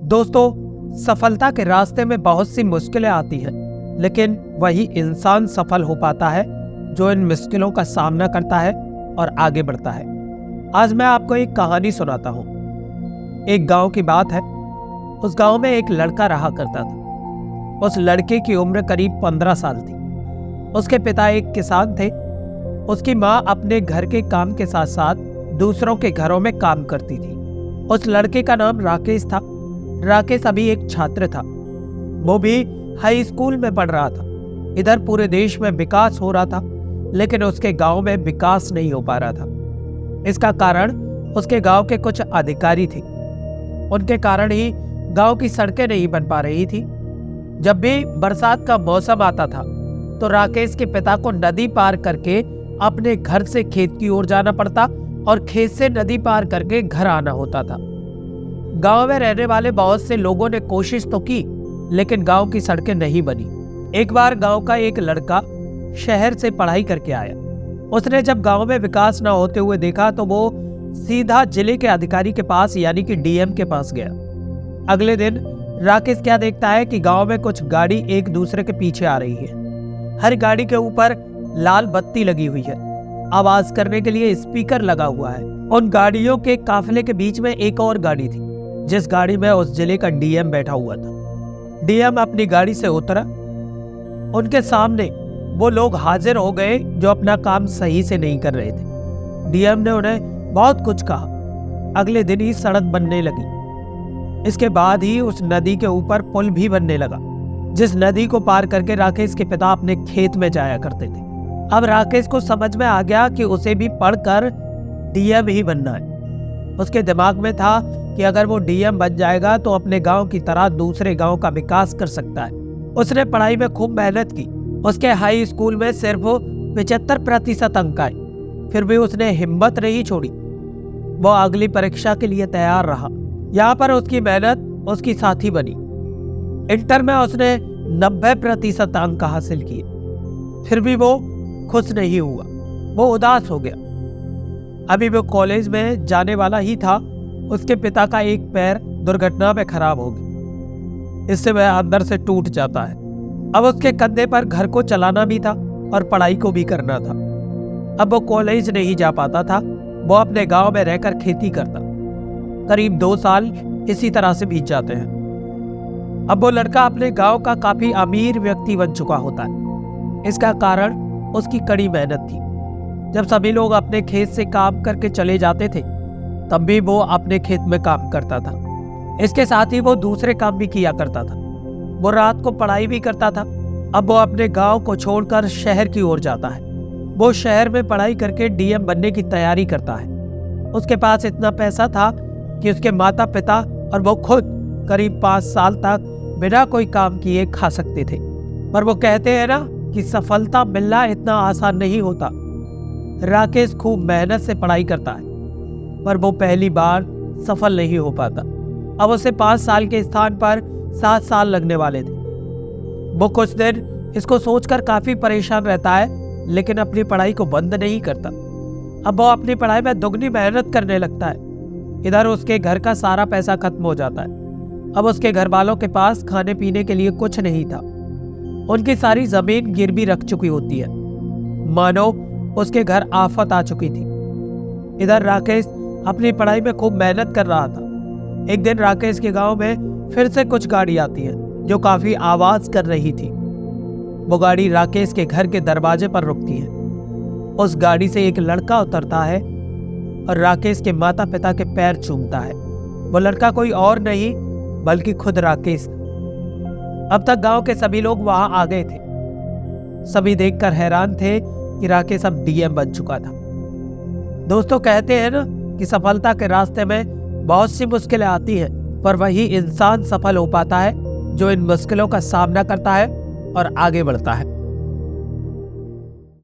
दोस्तों, सफलता के रास्ते में बहुत सी मुश्किलें आती हैं, लेकिन वही इंसान सफल हो पाता है जो इन मुश्किलों का सामना करता है और आगे बढ़ता है। आज मैं आपको एक कहानी सुनाता हूँ। एक गांव की बात है। उस गांव में एक लड़का रहा करता था। उस लड़के की उम्र करीब 15 साल थी। उसके पिता एक किसान थे। उसकी माँ अपने घर के काम के साथ साथ दूसरों के घरों में काम करती थी। उस लड़के का नाम राकेश था। राकेश अभी एक छात्र था। वो भी हाई स्कूल में पढ़ रहा था। इधर पूरे देश में विकास हो रहा था, लेकिन उसके गांव में विकास नहीं हो पा रहा था। इसका कारण उसके गांव के कुछ अधिकारी थे। उनके कारण ही गांव की सड़कें नहीं बन पा रही थी। जब भी बरसात का मौसम आता था तो राकेश के पिता को नदी पार करके अपने घर से खेत की ओर जाना पड़ता और खेत से नदी पार करके घर आना होता था। गांव में रहने वाले बहुत से लोगों ने कोशिश तो की, लेकिन गांव की सड़कें नहीं बनी। एक बार गांव का एक लड़का शहर से पढ़ाई करके आया। उसने जब गांव में विकास न होते हुए देखा तो वो सीधा जिले के अधिकारी के पास यानी कि डीएम के पास गया। अगले दिन राकेश क्या देखता है कि गांव में कुछ गाड़ी एक दूसरे के पीछे आ रही है। हर गाड़ी के ऊपर लाल बत्ती लगी हुई है। आवाज करने के लिए स्पीकर लगा हुआ है। उन गाड़ियों के काफिले के बीच में एक और गाड़ी थी, जिस गाड़ी में उस जिले का डीएम बैठा हुआ था। डीएम अपनी गाड़ी से उतरा। उनके सामने वो लोग हाजिर हो गए जो अपना काम सही से नहीं कर रहे थे। डीएम ने उन्हें बहुत कुछ कहा। अगले दिन ही सड़क बनने लगी। इसके बाद ही उस नदी के ऊपर पुल भी बनने लगा, जिस नदी को पार करके राकेश के पिता अपने खेत में जाया करते थे। अब राकेश को समझ में आ गया कि उसे भी पढ़कर डीएम ही बनना है। उसके दिमाग में था कि अगर वो डीएम बन जाएगा तो अपने गांव की तरह दूसरे गांव का विकास कर सकता है। उसने पढ़ाई में खूब मेहनत की। उसके हाई स्कूल में सिर्फ 75% अंक आए। फिर भी उसने हिम्मत नहीं छोड़ी। वो अगली परीक्षा के लिए तैयार रहा। यहाँ पर उसकी मेहनत उसकी साथी बनी। इंटर में उसने 90% अंक हासिल किए। फिर भी वो खुश नहीं हुआ। वो उदास हो गया। अभी वो कॉलेज में जाने वाला ही था। उसके पिता का एक पैर दुर्घटना में खराब हो गया। इससे वह अंदर से टूट जाता है। अब उसके कंधे पर घर को चलाना भी था और पढ़ाई को भी करना था। अब वो कॉलेज नहीं जा पाता था। वो अपने गांव में रहकर खेती करता। करीब 2 साल इसी तरह से बीत जाते हैं। अब वो लड़का अपने गांव का काफी अमीर व्यक्ति बन चुका होता है। इसका कारण उसकी कड़ी मेहनत थी। जब सभी लोग अपने खेत से काम करके चले जाते थे, तब भी वो अपने खेत में काम करता था। इसके साथ ही वो दूसरे काम भी किया करता था। वो रात को पढ़ाई भी करता था। अब वो अपने गांव को छोड़कर शहर की ओर जाता है। वो शहर में पढ़ाई करके डीएम बनने की तैयारी करता है। उसके पास इतना पैसा था कि उसके माता पिता और वो खुद करीब 5 साल तक बिना कोई काम किए खा सकते थे। पर वो कहते हैं ना कि सफलता मिलना इतना आसान नहीं होता। राकेश खूब मेहनत से पढ़ाई करता है, पर वो पहली बार सफल नहीं हो पाता। अब उसे 5 साल के स्थान पर 7 साल लगने वाले थे। वो कुछ दिन इसको सोचकर काफी परेशान रहता है, लेकिन अपनी पढ़ाई को बंद नहीं करता। अब वो अपनी पढ़ाई में दुगनी मेहनत करने लगता है। इधर उसके घर का सारा पैसा खत्म हो जाता है। अब उसके घर वालों के पास खाने पीने के लिए कुछ नहीं था। उनकी सारी जमीन गिरवी रख चुकी होती है, मानो उसके घर आफत आ चुकी थी। इधर राकेश अपनी पढ़ाई में खूब मेहनत कर रहा था। एक दिन राकेश के गांव में फिर से कुछ गाड़ी आती है जो काफी आवाज कर रही थी। वो गाड़ी राकेश के घर के दरवाजे पर रुकती है। उस गाड़ी से एक लड़का उतरता है और राकेश के माता पिता के पैर चूमता है। वो लड़का कोई और नहीं बल्कि खुद राकेश था। अब तक गांव के सभी लोग वहां आ गए थे। सभी देखकर हैरान थे कि राकेश अब डीएम बन चुका था। दोस्तों, कहते हैं ना कि सफलता के रास्ते में बहुत सी मुश्किलें आती हैं, पर वही इंसान सफल हो पाता है जो इन मुश्किलों का सामना करता है और आगे बढ़ता है।